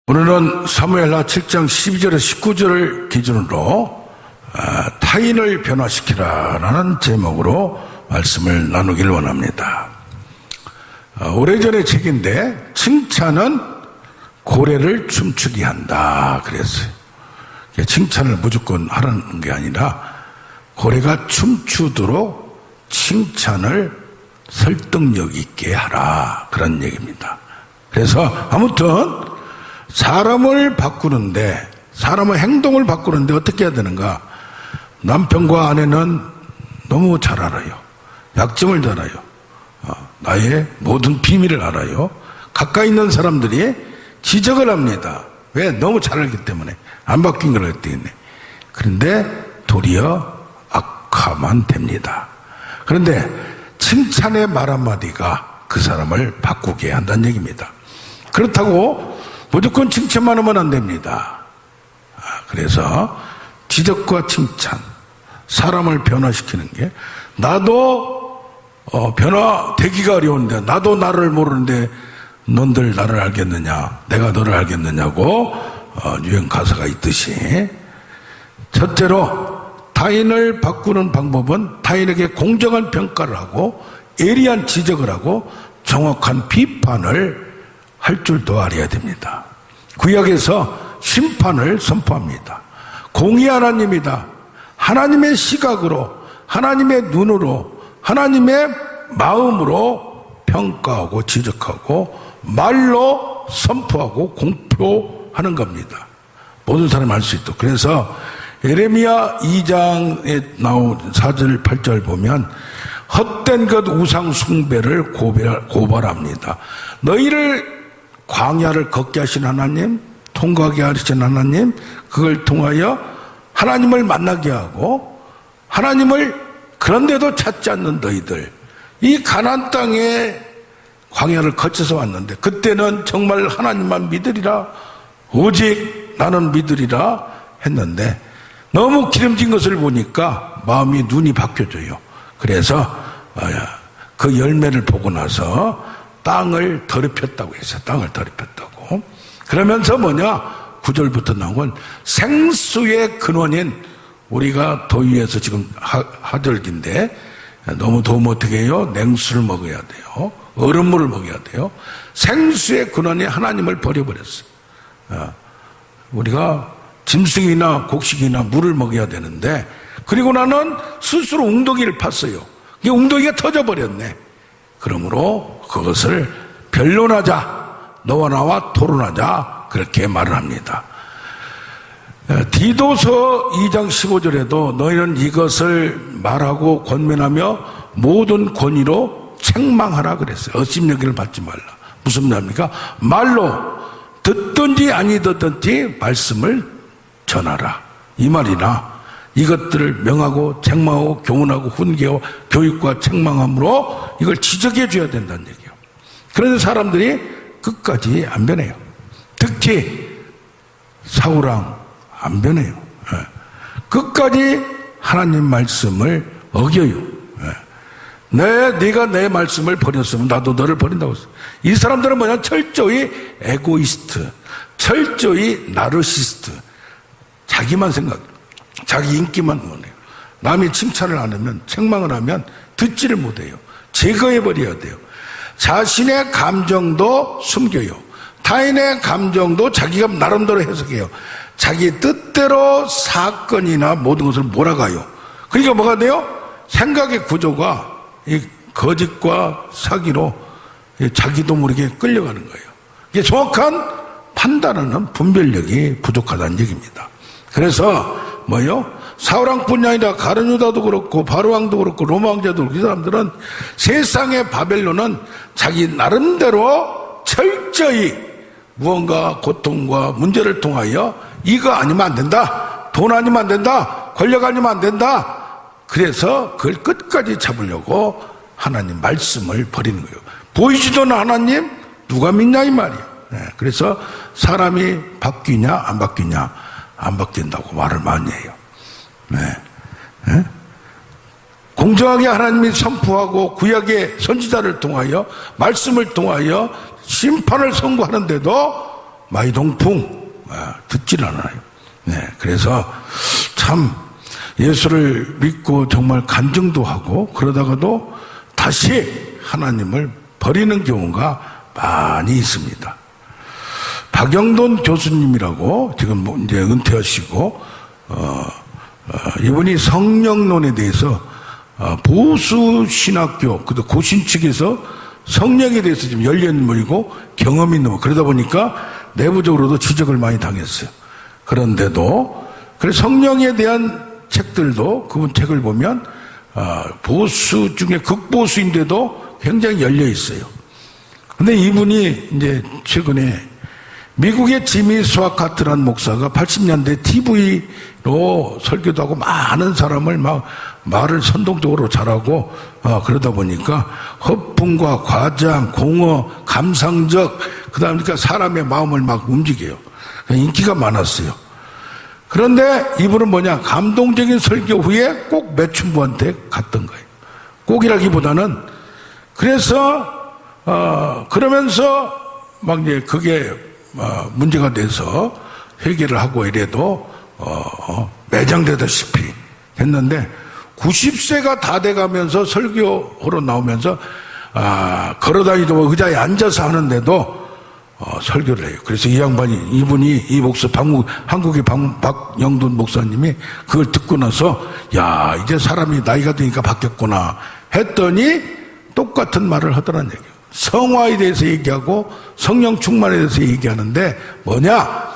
오늘은 사무엘하 7장 12절에서 19절을 기준으로 타인을 변화시키라라는 제목으로 말씀을 나누길 원합니다. 오래전의 책인데 칭찬은 고래를 춤추게 한다 그랬어요. 칭찬을 무조건 하라는 게 아니라 고래가 춤추도록 칭찬을 설득력 있게 하라 그런 얘기입니다. 그래서 아무튼 사람을 바꾸는데, 사람의 행동을 바꾸는데 어떻게 해야 되는가? 남편과 아내는 너무 잘 알아요. 약점을 잘 알아요. 나의 모든 비밀을 알아요. 가까이 있는 사람들이 지적을 합니다. 왜? 너무 잘 알기 때문에. 안 바뀐 걸 알기 때문에. 그런데 도리어 악화만 됩니다. 그런데 칭찬의 말 한마디가 그 사람을 바꾸게 한다는 얘기입니다. 그렇다고 무조건 칭찬만 하면 안 됩니다. 그래서 지적과 칭찬, 사람을 변화시키는 게, 나도 변화되기가 어려운데, 나도 나를 모르는데 넌들 나를 알겠느냐, 내가 너를 알겠느냐고 유행 가사가 있듯이, 첫째로 타인을 바꾸는 방법은 타인에게 공정한 평가를 하고 예리한 지적을 하고 정확한 비판을 할 줄도 알아야 됩니다. 구약에서 심판을 선포합니다. 공의 하나님이다. 하나님의 시각으로, 하나님의 눈으로, 하나님의 마음으로 평가하고 지적하고 말로 선포하고 공표하는 겁니다. 모든 사람이 알 수 있도록. 그래서 예레미야 2장에 나온 4절 8절 보면 헛된 것 우상 숭배를 고발합니다. 너희를 광야를 걷게 하신 하나님, 통과하게 하신 하나님, 그걸 통하여 하나님을 만나게 하고 하나님을 그런데도 찾지 않는 너희들, 이 가나안 땅에 광야를 거쳐서 왔는데 그때는 정말 하나님만 믿으리라, 오직 나는 믿으리라 했는데 너무 기름진 것을 보니까 마음이, 눈이 바뀌어져요. 그래서 그 열매를 보고 나서 땅을 더럽혔다고 했어요. 땅을 더럽혔다고. 그러면서 뭐냐? 9절부터 나온 건 생수의 근원인, 우리가 더위에서 지금 하절기인데 너무 더우면 어떻게 해요? 냉수를 먹어야 돼요. 얼음물을 먹어야 돼요. 생수의 근원인 하나님을 버려버렸어요. 우리가 짐승이나 곡식이나 물을 먹어야 되는데, 그리고 나는 스스로 웅덩이를 팠어요. 이게 웅덩이가 터져버렸네. 그러므로 그것을 변론하자, 너와 나와 토론하자, 그렇게 말을 합니다. 디도서 2장 15절에도 너희는 이것을 말하고 권면하며 모든 권위로 책망하라 그랬어요. 업신여기를 받지 말라. 무슨 말입니까? 말로 듣든지 아니 듣든지 말씀을 전하라, 이 말이나 이것들을 명하고 책망하고 교훈하고 훈계하고 교육과 책망함으로 이걸 지적해 줘야 된다는 얘기예요. 그런데 사람들이 끝까지 안 변해요. 특히 사울왕 안 변해요. 끝까지 하나님 말씀을 어겨요. 네가 내 말씀을 버렸으면 나도 너를 버린다고 했어요. 이 사람들은 뭐냐? 철저히 에고이스트, 철저히 나르시스트, 자기만 생각, 자기 인기만 원해요. 남이 칭찬을 안 하면, 책망을 하면 듣지를 못해요. 제거해버려야 돼요. 자신의 감정도 숨겨요. 타인의 감정도 자기가 나름대로 해석해요. 자기 뜻대로 사건이나 모든 것을 몰아가요. 그러니까 뭐가 돼요? 생각의 구조가 이 거짓과 사기로 자기도 모르게 끌려가는 거예요. 이게 정확한 판단을 하는 분별력이 부족하다는 얘기입니다. 그래서 뭐요? 사울왕뿐이 아니라 가룟 유다도 그렇고 바로왕도 그렇고 로마 왕자도 그렇고, 이 사람들은 세상의 바벨론은 자기 나름대로 철저히 무언가 고통과 문제를 통하여 이거 아니면 안 된다, 돈 아니면 안 된다, 권력 아니면 안 된다, 그래서 그걸 끝까지 잡으려고 하나님 말씀을 버리는 거예요. 보이지도 않는 하나님 누가 믿냐 이 말이에요. 그래서 사람이 바뀌냐 안 바뀌냐, 안 바뀐다고 말을 많이 해요. 공정하게 하나님이 선포하고 구약의 선지자를 통하여 말씀을 통하여 심판을 선고하는데도 마이동풍 듣질 않아요. 네, 그래서 참 예수를 믿고 정말 간증도 하고 그러다가도 다시 하나님을 버리는 경우가 많이 있습니다. 박영돈 교수님이라고 지금 이제 은퇴하시고 이분이 성령론에 대해서 보수 신학교 고신 측에서 성령에 대해서 지금 열린물이고 경험이 있는 분 그러다 보니까 내부적으로도 지적을 많이 당했어요. 그런데도 그래서 성령에 대한 책들도 그분 책을 보면 보수 중에 극보수인데도 굉장히 열려 있어요. 근데 이분이 이제 최근에 미국의 지미 스와카트라는 목사가 80년대 TV로 설교도 하고 많은 사람을 막 말을 선동적으로 잘하고 그러다 보니까 허풍과 과장, 공허, 감상적 그다음에 그러니까 사람의 마음을 막 움직여요. 인기가 많았어요. 그런데 이분은 뭐냐 감동적인 설교 후에 꼭 매춘부한테 갔던 거예요. 꼭이라기보다는 그래서 그러면서 막 이제 그게 문제가 돼서 회개를 하고 이래도 매장되다시피 했는데 90세가 다 돼가면서 설교하러 나오면서 걸어다니도 의자에 앉아서 하는데도 설교를 해요. 그래서 이 양반이 이분이 이 목사 한국의 박영돈 목사님이 그걸 듣고 나서 야 이제 사람이 나이가 드니까 바뀌었구나 했더니 똑같은 말을 하더란 얘기예요. 성화에 대해서 얘기하고 성령 충만에 대해서 얘기하는데 뭐냐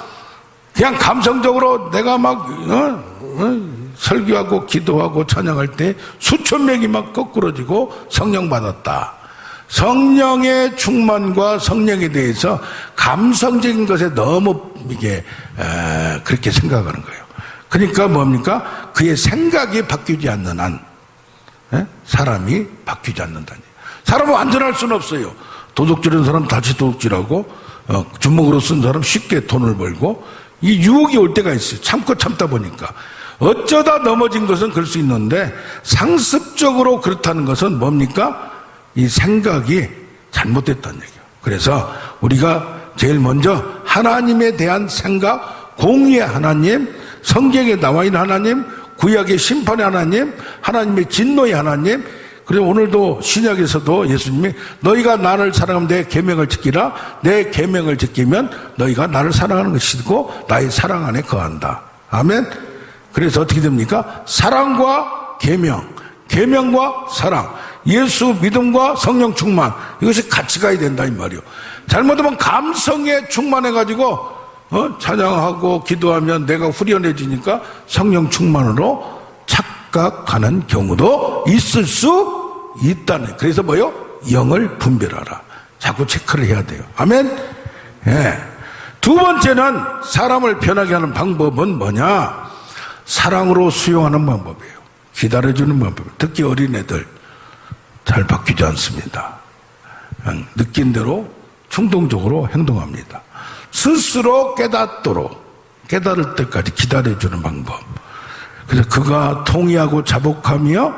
그냥 감성적으로 내가 막 설교하고 기도하고 찬양할 때 수천 명이 막 거꾸러지고 성령 받았다. 성령의 충만과 성령에 대해서 감성적인 것에 너무 이게 그렇게 생각하는 거예요. 그러니까 뭡니까? 그의 생각이 바뀌지 않는 한 사람이 바뀌지 않는다니. 사람은 완전할 수는 없어요. 도둑질하는 사람 다시 도둑질하고 주먹으로 쓴 사람 쉽게 돈을 벌고 이 유혹이 올 때가 있어요. 참고 참다 보니까 어쩌다 넘어진 것은 그럴 수 있는데 상습적으로 그렇다는 것은 뭡니까? 이 생각이 잘못됐다는 얘기예요. 그래서 우리가 제일 먼저 하나님에 대한 생각, 공의의 하나님, 성경에 나와 있는 하나님, 구약의 심판의 하나님, 하나님의 진노의 하나님. 그리고 오늘도 신약에서도 예수님이 너희가 나를 사랑하면 내 계명을 지키라. 내 계명을 지키면 너희가 나를 사랑하는 것이고 나의 사랑 안에 거한다. 아멘. 그래서 어떻게 됩니까? 사랑과 계명, 계명과 사랑, 예수 믿음과 성령 충만, 이것이 같이 가야 된다 이 말이요. 잘못하면 감성에 충만해가지고 찬양하고 기도하면 내가 후련해지니까 성령 충만으로 착각하는 경우도 있을 수 있다는. 그래서 뭐요? 영을 분별하라. 자꾸 체크를 해야 돼요. 아멘. 예. 두 번째는 사람을 편하게 하는 방법은 뭐냐? 사랑으로 수용하는 방법이에요. 기다려주는 방법. 특히 어린애들 잘 바뀌지 않습니다. 그냥 느낀 대로 충동적으로 행동합니다. 스스로 깨달을 때까지 기다려주는 방법. 그래서 그가 통의하고 자복하며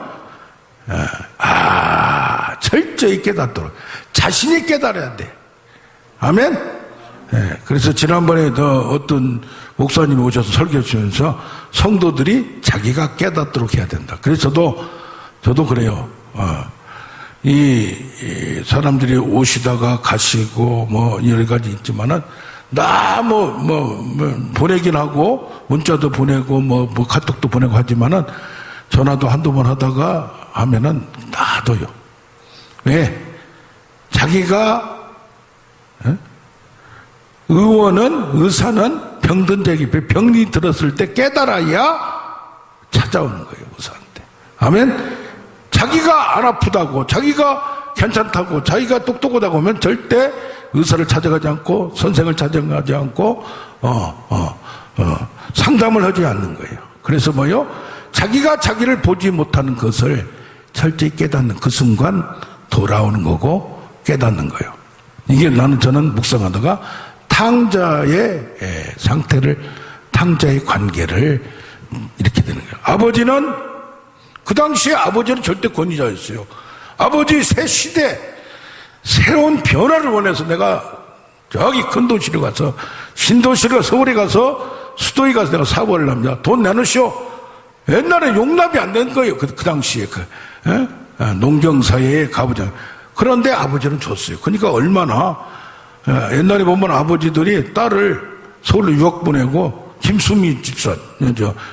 철저히 깨닫도록 자신이 깨달아야 돼. 아멘. 그래서 지난번에 어떤 목사님이 오셔서 설교하시면서 성도들이 자기가 깨닫도록 해야 된다. 그래서 저도 그래요. 이 사람들이 오시다가 가시고 뭐 여러 가지 있지만은 나 보내긴 하고 문자도 보내고 뭐 카톡도 보내고 하지만은 전화도 한두 번 하다가 하면은 놔둬요. 왜? 자기가 의사는 병든 자에게 병이 들었을 때 깨달아야 찾아오는 거예요. 의사한테. 아멘. 자기가 안 아프다고, 자기가 괜찮다고, 자기가 똑똑하다고 하면 절대 의사를 찾아가지 않고 선생을 찾아가지 않고 상담을 하지 않는 거예요. 그래서 뭐요? 자기가 자기를 보지 못하는 것을 철저히 깨닫는 그 순간 돌아오는 거고 깨닫는 거예요. 이게 저는 묵상하다가 탕자의 상태를, 탕자의 관계를 이렇게 되는 거예요. 아버지는 그 당시에 아버지는 절대 권위자였어요. 아버지 새 시대 새로운 변화를 원해서 내가 저기 큰 도시로 가서 신도시로 서울에 가서 수도에 가서 내가 사고를 합니다. 돈 내놓으시오. 옛날에 용납이 안 된 거예요. 그 당시에 농경사회의 가부장. 그런데 아버지는 줬어요. 그러니까 얼마나 옛날에 보면 아버지들이 딸을 서울로 유학 보내고 김수미 집사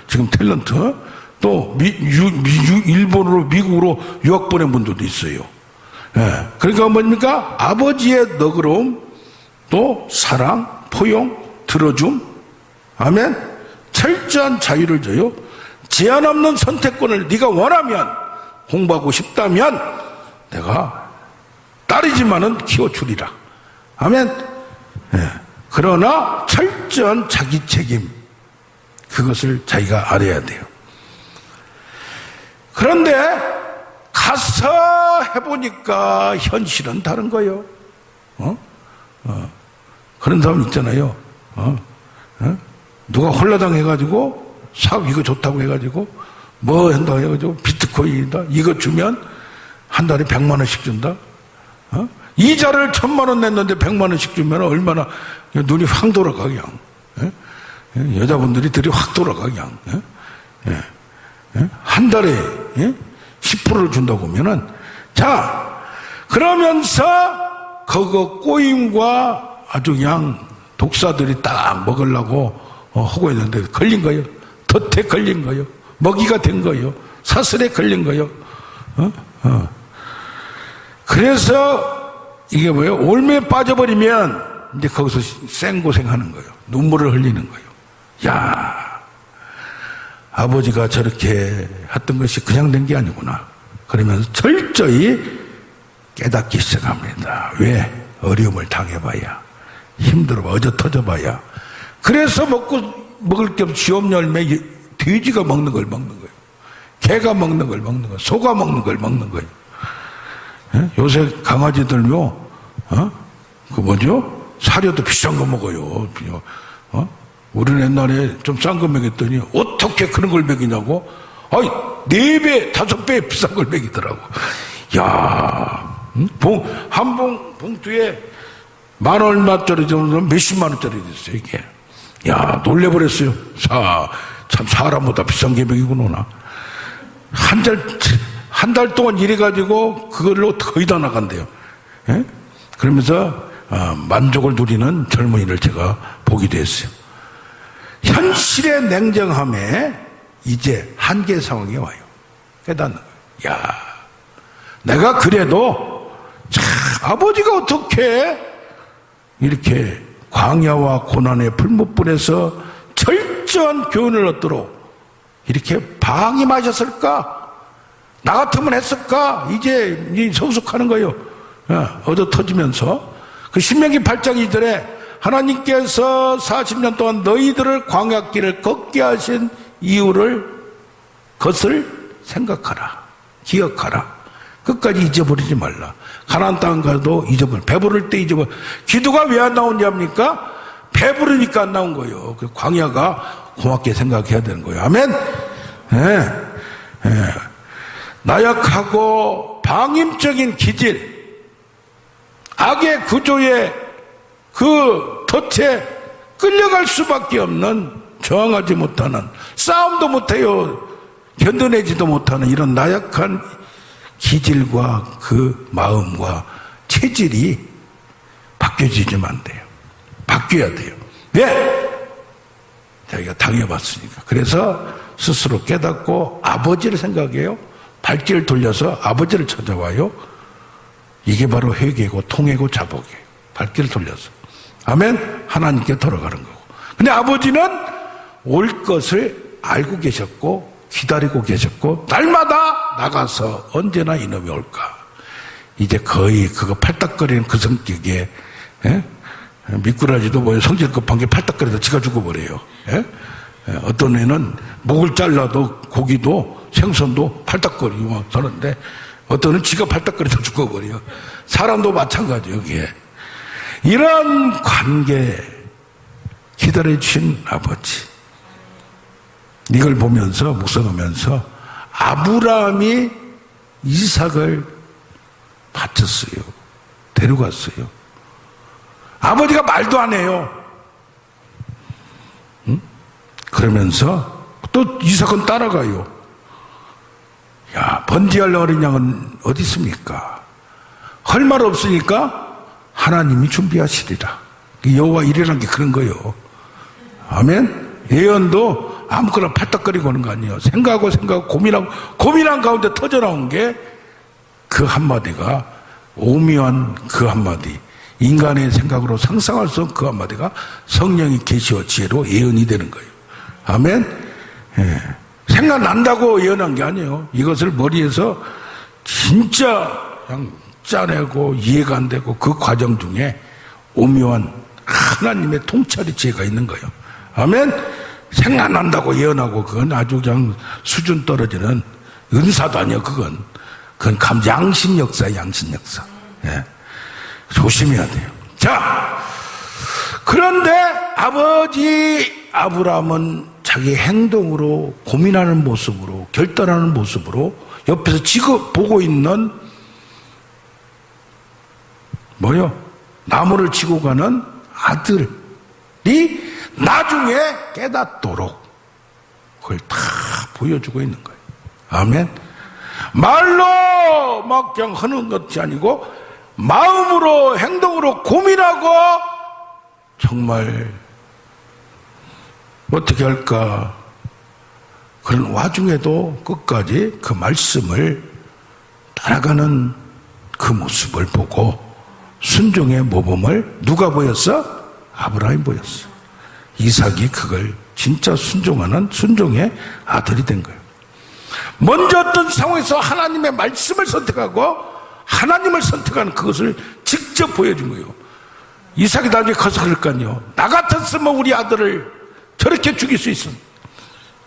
지금 탤런트 또 일본으로 미국으로 유학 보낸 분들도 있어요. 그러니까 뭡니까? 아버지의 너그러움 또 사랑 포용 들어줌 아멘. 철저한 자유를 줘요. 제한 없는 선택권을 네가 원하면 공부하고 싶다면 내가 딸이지만은 키워주리라. 아멘. 그러나 철저한 자기 책임 그것을 자기가 알아야 돼요. 그런데 가서 해보니까 현실은 다른 거예요. 그런 사람 있잖아요. 누가 홀라당 해가지고 사업 이거 좋다고 해가지고 뭐 한다고 해가지고 비트코인이다 이거 주면 한 달에 100만 원씩 준다. 이자를 1000만 원 냈는데 100만 원씩 주면 얼마나 눈이 확 돌아가 그냥. 여자분들이 들이 확 돌아가 그냥. 한 달에 10%를 준다고 하면은 자 그러면서 그거 꼬임과 아주 그냥 독사들이 딱 먹으려고 하고 있는데 걸린 거예요. 덫에 걸린 거예요. 먹이가 된 거예요. 사슬에 걸린 거예요. 그래서 이게 뭐예요? 올매에 빠져버리면 이제 거기서 생고생하는 거예요. 눈물을 흘리는 거예요. 야, 아버지가 저렇게 했던 것이 그냥 된 게 아니구나. 그러면서 철저히 깨닫기 시작합니다. 왜? 어려움을 당해봐야, 힘들어봐, 어져 터져봐야. 그래서 먹을 겸 지업 열매, 돼지가 먹는 걸 먹는 거예요. 개가 먹는 걸 먹는 거예요. 소가 먹는 걸 먹는 거예요. 요새 강아지들요, 그 뭐죠? 사료도 비싼 거 먹어요. 우리는 옛날에 좀 싼 거 먹였더니 어떻게 그런 걸 먹이냐고? 아이, 4배, 5배 비싼 걸 먹이더라고. 야, 한 봉투에 10,000 얼마짜리 정도는 몇십만 원짜리 됐어요, 이게. 야, 놀래버렸어요. 참 사람보다 비싼 게 먹이구나. 한 달 동안 일해가지고 그걸로 거의 다 나간대요. 그러면서 만족을 누리는 젊은이를 제가 보기도 했어요. 현실의 냉정함에 이제 한계 상황에 와요. 깨닫는 거예요. 야, 내가 그래도 참 아버지가 어떻게 이렇게 광야와 고난의 풀무불에서 철저한 교훈을 얻도록 이렇게 방임하셨을까? 나 같으면 했을까? 이제 성숙하는 거예요. 얻어 터지면서 그 신명기 8장 2절에 하나님께서 40년 동안 너희들을 광야길을 걷게 하신 이유를 그것을 생각하라. 기억하라. 끝까지 잊어버리지 말라. 가나안 땅 가도 잊어버려. 배부를 때 잊어버려. 기도가 왜 안 나오냐입니까? 배부르니까 안 나온 거예요. 그 광야가 고맙게 생각해야 되는 거예요. 아멘. 나약하고 방임적인 기질, 악의 구조에 그 덫에 끌려갈 수밖에 없는, 저항하지 못하는, 싸움도 못해요, 견뎌내지도 못하는 이런 나약한 기질과 그 마음과 체질이 바뀌어지지만 안 돼요. 바뀌어야 돼요. 왜? 자기가 당해봤으니까. 그래서 스스로 깨닫고 아버지를 생각해요. 발길을 돌려서 아버지를 찾아와요. 이게 바로 회개고 통회고 자복이에요. 발길을 돌려서. 아멘. 하나님께 돌아가는 거고. 근데 아버지는 올 것을 알고 계셨고 기다리고 계셨고 날마다 나가서 언제나 이놈이 올까. 이제 거의 그거 팔딱거리는 그 성격에 미꾸라지도 뭐 성질 급한 게 팔딱거려서 지가 죽어버려요. 어떤 애는 목을 잘라도 고기도 생선도 팔딱거리고 저런데 어떤 애는 지가 팔딱거려서 죽어버려요. 사람도 마찬가지예요. 여기에 이런 관계 기다려주신 아버지, 이걸 보면서 묵상하면서 아브라함이 이삭을 바쳤어요. 데려갔어요. 아버지가 말도 안 해요. 그러면서 또 이삭은 따라가요. 야, 번제할 어린 양은 어디 있습니까? 할 말 없으니까 하나님이 준비하시리라. 여호와 이래라는 게 그런 거예요. 아멘. 예언도 아무거나 팔딱거리고 하는 거 아니에요. 생각하고 고민한 가운데 터져나온 게 그 한마디가, 오묘한 그 한마디, 인간의 생각으로 상상할 수 없는 그 한마디가 성령의 계시와 지혜로 예언이 되는 거예요. 아멘. 예. 생각난다고 예언한 게 아니에요. 이것을 머리에서 진짜 그냥 짜내고 이해가 안 되고 그 과정 중에 오묘한 하나님의 통찰의 지혜가 있는 거예요. 아멘. 생각난다고 예언하고 그건 아주 그냥 수준 떨어지는 은사도 아니에요. 그건 양신 역사예요. 양신 역사. 예. 조심해야 돼요. 자, 그런데 아버지 아브라함은 자기 행동으로, 고민하는 모습으로, 결단하는 모습으로 옆에서 지금 보고 있는 나무를 지고 가는 아들이 나중에 깨닫도록 그걸 다 보여주고 있는 거예요. 아멘. 말로 막 그냥 하는 것이 아니고 마음으로, 행동으로 고민하고 정말 어떻게 할까, 그런 와중에도 끝까지 그 말씀을 따라가는 그 모습을 보고 순종의 모범을 누가 보였어? 아브라함이 보였어. 이삭이 그걸 진짜 순종하는 순종의 아들이 된 거예요. 먼저 어떤 상황에서 하나님의 말씀을 선택하고 하나님을 선택하는 그것을 직접 보여준 거예요. 이삭이 나중에 커서 그럴 거 아니에요. 나 같았으면 우리 아들을 저렇게 죽일 수 있어.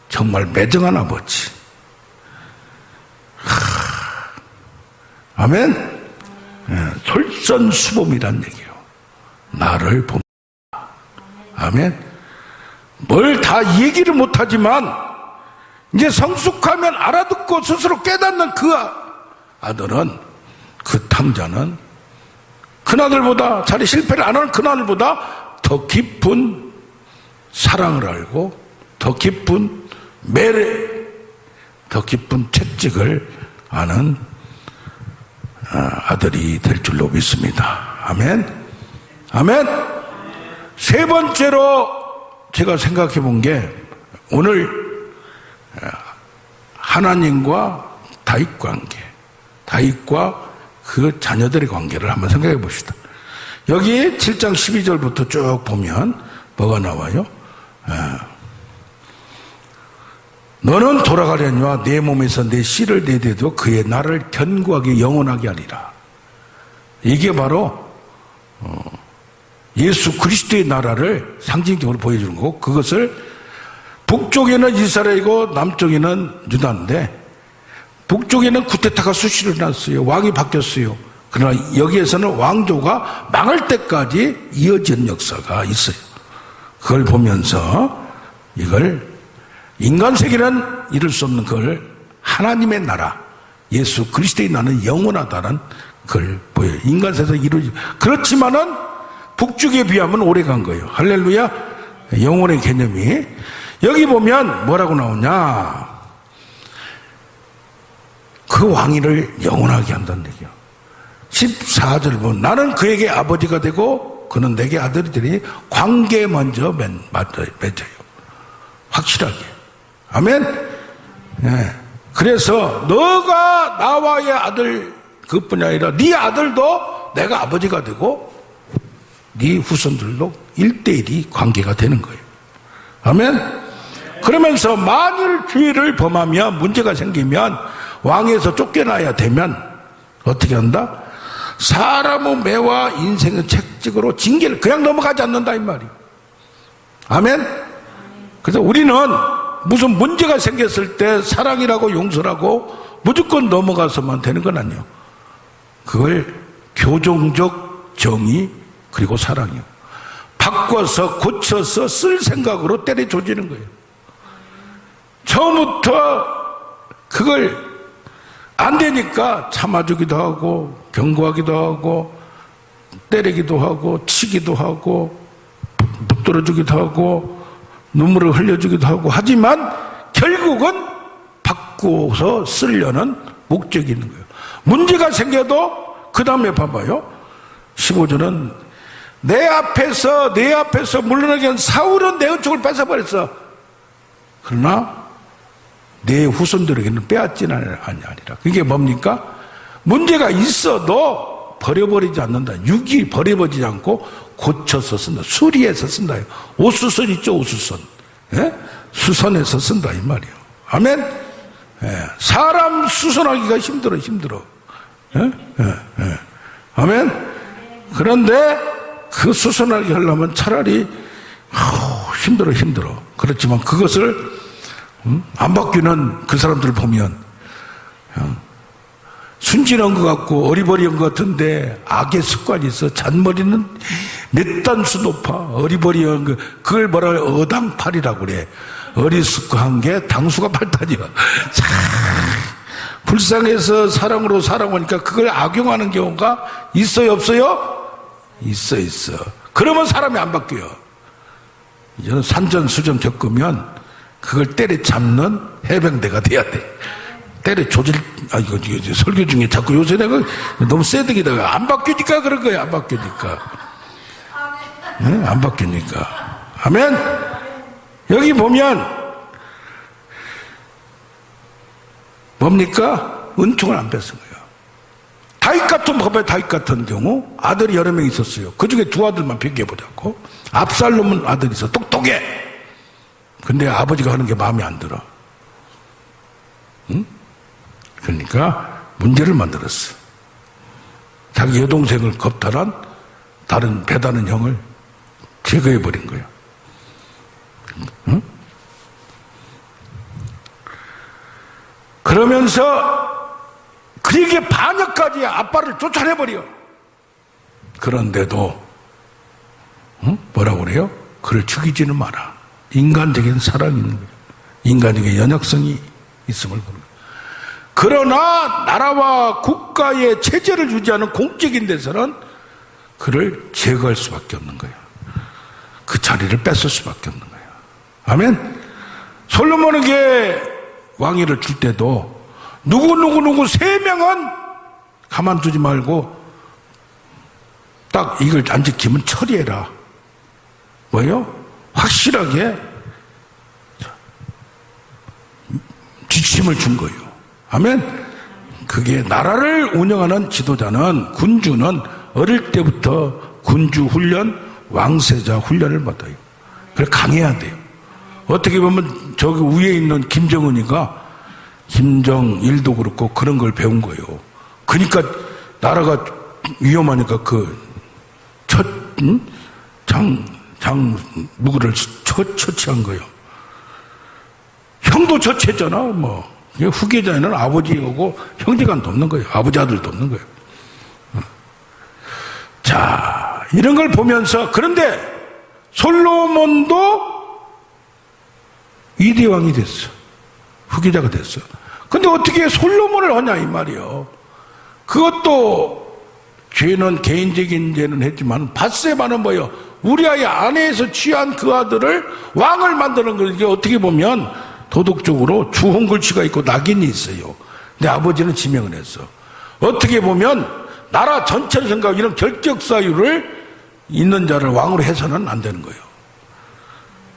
정말 매정한 아버지. 아멘. 솔선수범이란 얘기예요. 나를 봅니다. 아멘. 뭘 다 얘기를 못하지만 이제 성숙하면 알아듣고 스스로 깨닫는 그 아들은, 그 탕자는 그나들보다, 자기 실패를 안 하는 그나들보다 더 깊은 사랑을 알고 더 깊은 매래, 더 깊은 채찍을 아는 아들이 될 줄로 믿습니다. 아멘. 아멘. 세 번째로 제가 생각해 본 게, 오늘 하나님과 다윗 관계, 다윗과 그 자녀들의 관계를 한번 생각해 봅시다. 여기 7장 12절부터 쭉 보면 뭐가 나와요? 너는 돌아가려니와 내 몸에서 내 씨를 내대도 그의 나를 견고하게 영원하게 하리라. 이게 바로 예수 그리스도의 나라를 상징적으로 보여주는 거고, 그것을 북쪽에는 이스라엘이고 남쪽에는 유다인데, 북쪽에는 구테타가 수시로 일어났어요. 왕이 바뀌었어요. 그러나 여기에서는 왕조가 망할 때까지 이어진 역사가 있어요. 그걸 보면서 이걸 인간 세계는 이룰 수 없는 걸 하나님의 나라, 예수 그리스도의 나라는 영원하다는 걸 보여요. 인간 세계에서 이루어지. 그렇지만은 북쪽에 비하면 오래 간 거예요. 할렐루야. 영혼의 개념이 여기 보면 뭐라고 나오냐, 그 왕위를 영원하게 한다는 얘기야. 14절 보면 나는 그에게 아버지가 되고 그는 내게 아들이 되니 관계 먼저 맺어요. 확실하게. 아멘. 네. 그래서 너가 나와의 아들 그뿐이 아니라 네 아들도 내가 아버지가 되고 네 후손들도 1대1이 관계가 되는 거예요. 아멘. 그러면서 만일 죄를 범하면, 문제가 생기면, 왕에서 쫓겨나야 되면 어떻게 한다? 사람의 매와 인생의 책찍으로 징계를 그냥 넘어가지 않는다 이 말이에요. 아멘. 그래서 우리는 무슨 문제가 생겼을 때 사랑이라고 용서라고 무조건 넘어가서만 되는 건 아니에요. 그걸 교정적 정의 그리고 사랑이요, 바꿔서 고쳐서 쓸 생각으로 때려 조지는 거예요. 처음부터 그걸 안 되니까 참아주기도 하고 경고하기도 하고 때리기도 하고 치기도 하고 붙들어주기도 하고 눈물을 흘려주기도 하고 하지만 결국은 바꾸어서 쓰려는 목적이 있는 거예요. 문제가 생겨도 그 다음에 봐봐요. 15절은 내 앞에서 물러나게 한 사울은 내 은총을 뺏어버렸어. 그러나 내 후손들에게는 빼앗지는 아니하리라. 그게 뭡니까? 문제가 있어도 버려버리지 않는다. 육이 버려버리지 않고 고쳐서 쓴다. 수리해서 쓴다. 오수선 있죠, 오수선. 예? 수선해서 쓴다 이 말이에요. 아멘. 예. 사람 수선하기가 힘들어. 예? 예. 예. 아멘. 그런데 그 수선하게 하려면 차라리 힘들어. 그렇지만 그것을 안 바뀌는 그 사람들을 보면 순진한 것 같고 어리버리한 것 같은데 악의 습관이 있어. 잔머리는 몇 단수 높아. 어리버리한 거, 그걸 뭐라 그래? 어당팔이라고 그래. 어리숙한 게 당수가 8단이야. 참 불쌍해서 사랑으로 사랑하니까 그걸 악용하는 경우가 있어요, 없어요? 있어. 그러면 사람이 안 바뀌어요. 이제는 산전수전 겪으면 그걸 때려잡는 해병대가 돼야 돼. 이거 설교 중에 자꾸 요새 내가 너무 세득이다가 안 바뀌니까 그런 거야. 안 바뀌니까. 네? 안 바뀌니까. 아멘. 여기 보면 뭡니까? 은총을 안 뺏은 거예요. 다윗 같은 법에 다윗 같은 경우 아들이 여러 명 있었어요. 그 중에 두 아들만 비교해보자고. 압살롬은 아들이 있어. 똑똑해. 근데 아버지가 하는 게 마음에 안 들어. 응? 그러니까 문제를 만들었어. 자기 여동생을 겁탈한 다른 배다른 형을 제거해버린 거야. 응? 그러면서 그에게 반역까지 아빠를 쫓아내버려. 그런데도 뭐라고 그래요? 그를 죽이지는 마라. 인간적인 사랑이 있는 거예요. 인간적인 연약성이 있음을 보는 거예요. 그러나 나라와 국가의 체제를 유지하는 공적인 데서는 그를 제거할 수밖에 없는 거예요. 그 자리를 뺏을 수밖에 없는 거예요. 아멘. 솔로몬에게 왕위를 줄 때도 누구 세 명은 가만두지 말고 딱 이걸 안 지키면 처리해라. 뭐요? 확실하게 지침을 준 거예요. 아멘. 그게 나라를 운영하는 지도자는, 군주는 어릴 때부터 군주 훈련, 왕세자 훈련을 받아요. 그래 강해야 돼요. 어떻게 보면 저기 위에 있는 김정은이가 김정일도 그렇고 그런 걸 배운 거예요. 그러니까 나라가 위험하니까 장무구를 처치한 거예요. 형도 처치했잖아. 뭐 후계자에는 아버지하고 형제간 돕는 거예요. 아버지 아들 돕는 거예요. 자, 이런 걸 보면서, 그런데 솔로몬도 이대왕이 됐어. 후계자가 됐어. 근데 어떻게 솔로몬을 하냐 이 말이에요. 그것도 죄는 개인적인 죄는 했지만 밧세바는 뭐예요? 우리아의 아내에서 취한 그 아들을 왕을 만드는 거. 이게 어떻게 보면 도덕적으로 주홍글씨가 있고 낙인이 있어요. 근데 아버지는 지명을 했어. 어떻게 보면 나라 전체를 생각하고 이런 결격사유를 있는 자를 왕으로 해서는 안 되는 거예요.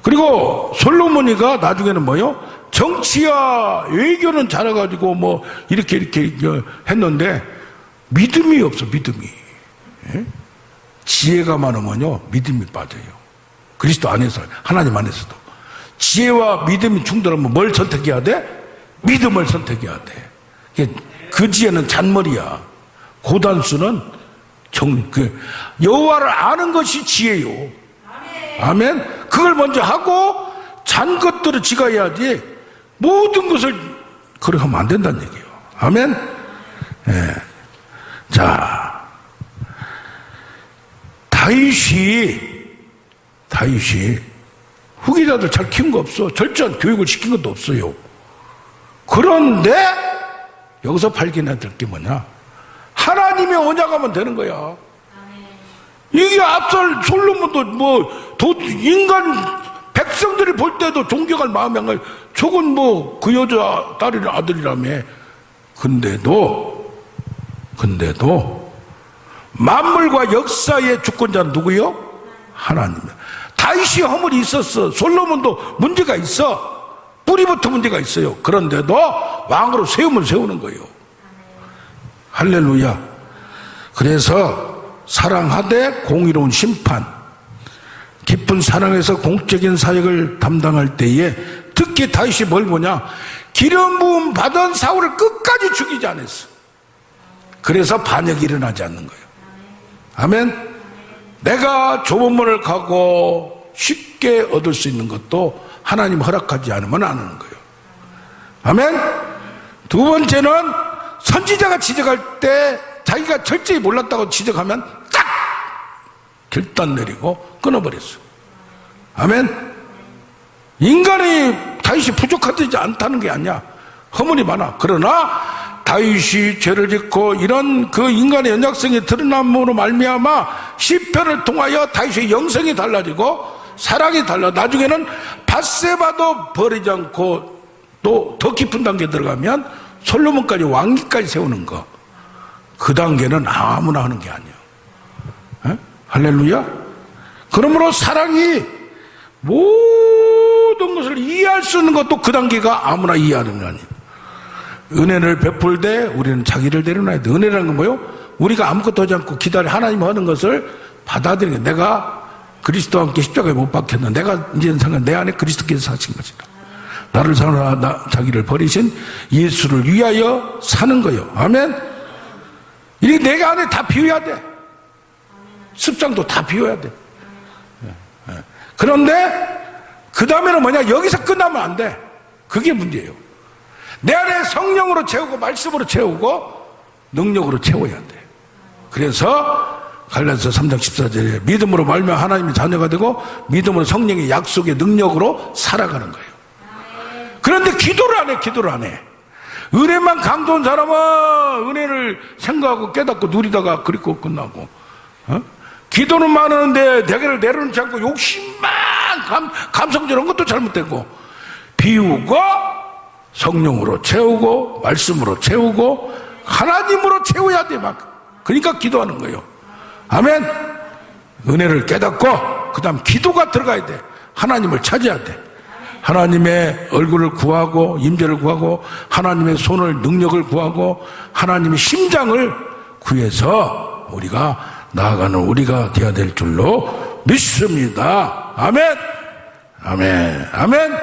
그리고 솔로몬이가 나중에는 뭐요? 정치와 외교는 잘해가지고 뭐 이렇게 했는데 믿음이 없어. 믿음이. 예? 지혜가 많으면요 믿음이 빠져요. 그리스도 안에서, 하나님 안에서도. 지혜와 믿음이 충돌하면 뭘 선택해야 돼? 믿음을 선택해야 돼. 그 지혜는 잔머리야. 고단수는 여호와를 아는 것이 지혜요. 아멘. 그걸 먼저 하고 잔 것들을 지가 해야지 모든 것을 그렇게 하면 안 된다는 얘기예요. 아멘. 예. 자, 다윗이 후계자들 잘 키운 거 없어. 절저한 교육을 시킨 것도 없어요. 그런데 여기서 발견해야 될 게 뭐냐? 하나님의 언약하면 되는 거야. 이게 앞설 솔로몬도 인간 백성들이 볼 때도 존경할 마음이 안 가요. 저건 뭐 그 여자 딸이나 아들이라며. 근데도 만물과 역사의 주권자는 누구요? 하나님이야. 다윗이 허물이 있었어. 솔로몬도 문제가 있어. 뿌리부터 문제가 있어요. 그런데도 왕으로 세우면 세우는 거예요. 할렐루야. 그래서 사랑하되 공의로운 심판, 깊은 사랑에서 공적인 사역을 담당할 때에 특히 다윗이 뭘 보냐? 기름 부음 받은 사울을 끝까지 죽이지 않았어. 그래서 반역이 일어나지 않는 거예요. 아멘. 내가 좁은 문을 가고 쉽게 얻을 수 있는 것도 하나님 허락하지 않으면 안 하는 거예요. 아멘. 두 번째는 선지자가 지적할 때 자기가 철저히 몰랐다고 지적하면 딱 결단 내리고 끊어버렸어. 아멘. 인간이 다윗이 부족하지 않다는 게 아니야. 허물이 많아. 그러나 다윗이 죄를 짓고 이런 그 인간의 연약성이 드러남으로 말미암아 시편을 통하여 다윗의 영성이 달라지고 사랑이 달라. 나중에는 밧세바도 버리지 않고 또 더 깊은 단계에 들어가면 솔로몬까지 왕기까지 세우는 거. 그 단계는 아무나 하는 게 아니야. 에? 할렐루야. 그러므로 사랑이 모든 것을 이해할 수 있는 것도 그 단계가 아무나 이해하는 게 아니에요. 은혜를 베풀 때 우리는 자기를 내려놔야 돼. 은혜라는 건 뭐예요? 우리가 아무것도 하지 않고 기다려 하나님 하는 것을 받아들이는 게, 내가 그리스도와 함께 십자가에 못 박혔는데 내가 이제는 상관 내 안에 그리스도께서 사신 것이다. 나를 사랑하나 자기를 버리신 예수를 위하여 사는 거예요. 아멘. 이게 내 안에 다 비워야 돼. 습성도 다 비워야 돼. 그런데 그 다음에는 뭐냐? 여기서 끝나면 안 돼. 그게 문제예요. 내 안에 성령으로 채우고 말씀으로 채우고 능력으로 채워야 돼. 그래서 갈라디아서 3장 14절에 믿음으로 말미암아 하나님의 자녀가 되고 믿음으로 성령의 약속의 능력으로 살아가는 거예요. 그런데 기도를 안 해. 은혜만 강도한 사람은 은혜를 생각하고 깨닫고 누리다가 그리고 끝나고, 기도는 많은데 내게를 내려놓지 않고 욕심만 감성적 이런 것도 잘못되고, 비우고 성령으로 채우고 말씀으로 채우고 하나님으로 채워야 돼. 막 그러니까 기도하는 거예요. 아멘. 은혜를 깨닫고 그 다음 기도가 들어가야 돼. 하나님을 찾아야 돼. 하나님의 얼굴을 구하고 임재를 구하고 하나님의 손을 능력을 구하고 하나님의 심장을 구해서 우리가 나아가는 우리가 되어야 될 줄로 믿습니다. 아멘. 아멘. 아멘.